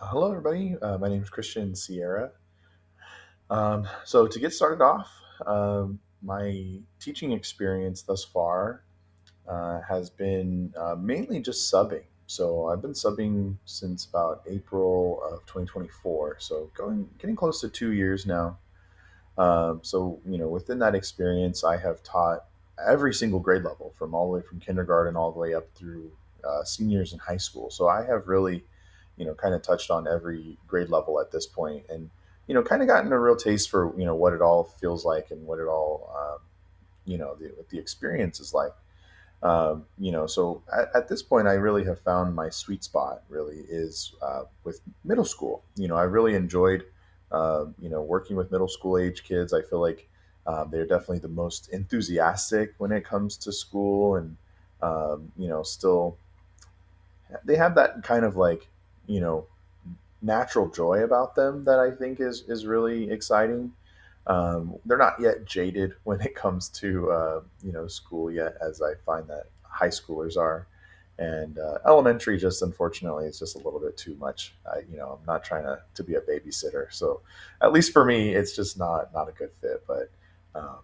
Hello, everybody. My name is Christian Sierra. So, to get started off, my teaching experience thus far has been mainly just subbing. So, I've been subbing since about April of 2024. So, getting close to 2 years now. Within that experience, I have taught every single grade level, from all the way from kindergarten all the way up through seniors in high school. So I have really, kind of touched on every grade level at this point, and kind of gotten a real taste for what it all feels like and what it all, what the experience is like. So at this point, I really have found my sweet spot. Really is with middle school. I really enjoyed, working with middle school age kids. I feel like they're definitely the most enthusiastic when it comes to school, and still they have that kind of like, you know, natural joy about them that I think is really exciting. They're not yet jaded when it comes to school yet, as I find that high schoolers are, and elementary just unfortunately is just a little bit too much. I'm not trying to be a babysitter, so at least for me, it's just not a good fit. But um,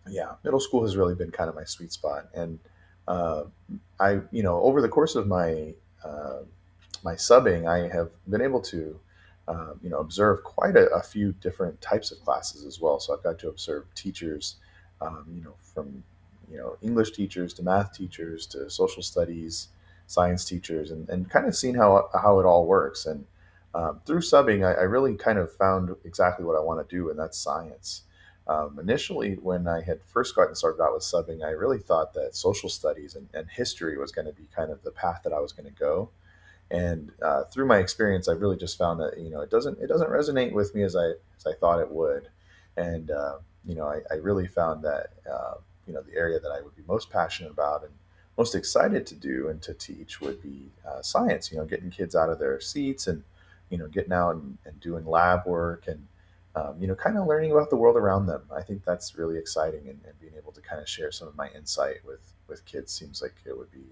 yeah, middle school has really been kind of my sweet spot, and uh, I over the course of uh, my subbing, I have been able to, observe quite a few different types of classes as well. So I've got to observe teachers, from English teachers to math teachers to social studies, science teachers, and kind of seen how it all works. And through subbing, I really kind of found exactly what I want to do, and that's science. Initially, when I had first gotten started out with subbing, I really thought that social studies and history was going to be kind of the path that I was going to go. And through my experience, I've really just found that it doesn't resonate with me as I thought it would. And I really found that the area that I would be most passionate about and most excited to do and to teach would be science. Getting kids out of their seats and getting out and doing lab work and kind of learning about the world around them. I think that's really exciting, and being able to kind of share some of my insight with kids seems like it would be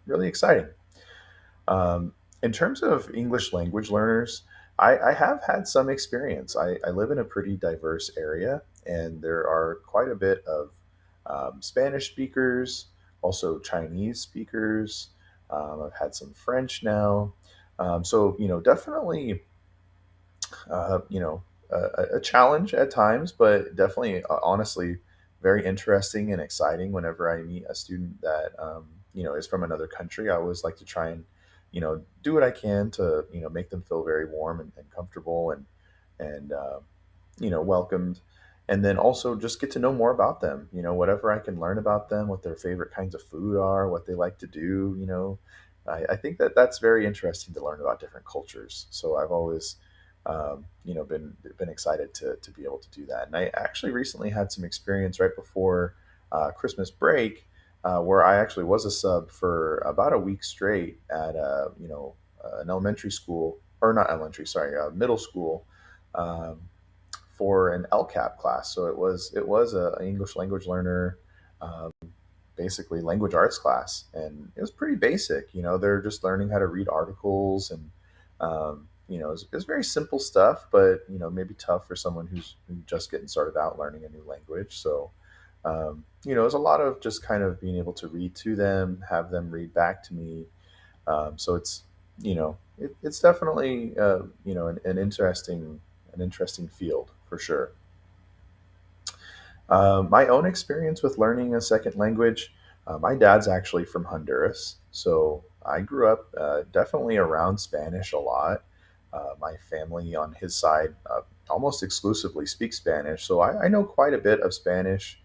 really exciting. In terms of English language learners, I have had some experience. I live in a pretty diverse area, and there are quite a bit of Spanish speakers, also Chinese speakers. I've had some French now. Definitely, a challenge at times, but definitely, honestly, very interesting and exciting whenever I meet a student that is from another country. I always like to try and do what I can to make them feel very warm and comfortable and welcomed, and then also just get to know more about them. Whatever I can learn about them, what their favorite kinds of food are, what they like to do. I think that that's very interesting to learn about different cultures. So I've always been excited to be able to do that. And I actually recently had some experience right before Christmas break, where I actually was a sub for about a week straight at an elementary school, or not elementary, sorry, middle school, um, for an LCAP class. So it was a English language learner, um, basically language arts class, and it was pretty basic. They're just learning how to read articles, and it's very simple stuff, but maybe tough for someone who's just getting started out learning a new language. So it's a lot of just kind of being able to read to them, have them read back to me. So it's definitely an interesting field for sure. My own experience with learning a second language, my dad's actually from Honduras. So I grew up definitely around Spanish a lot. My family on his side almost exclusively speaks Spanish. So I know quite a bit of Spanish.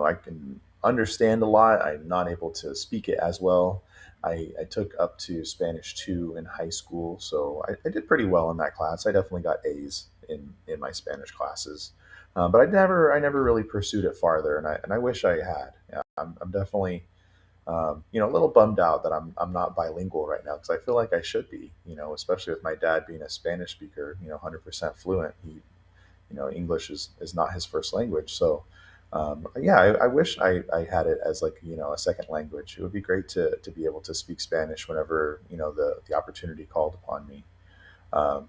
I can understand a lot. I'm not able to speak it as well. I took up to Spanish 2 in high school. So I did pretty well in that class. I definitely got A's in my Spanish classes. But I never really pursued it farther, and I wish I had. Yeah, I'm definitely, a little bummed out that I'm not bilingual right now, because I feel like I should be. Especially with my dad being a Spanish speaker, 100% fluent. English is not his first language, so. Yeah, I wish I had it as like a second language. It would be great to be able to speak Spanish whenever the opportunity called upon me.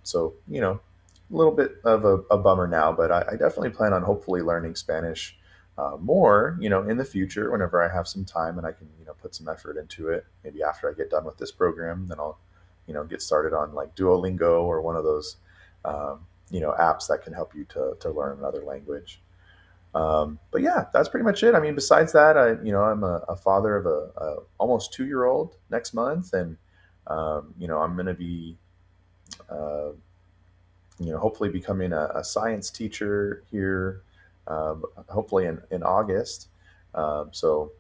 So a little bit of a bummer now, but I definitely plan on hopefully learning Spanish more, in the future whenever I have some time and I can put some effort into it. Maybe after I get done with this program, then I'll get started on like Duolingo or one of those apps that can help you to learn another language. But yeah, that's pretty much it. I mean, besides that, I'm a father of a almost 2-year old next month, and I'm going to be uh, hopefully becoming a science teacher here, hopefully in August. So,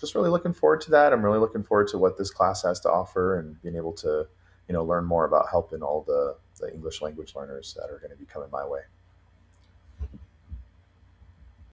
just really looking forward to that. I'm really looking forward to what this class has to offer and being able to, learn more about helping all the English language learners that are going to be coming my way.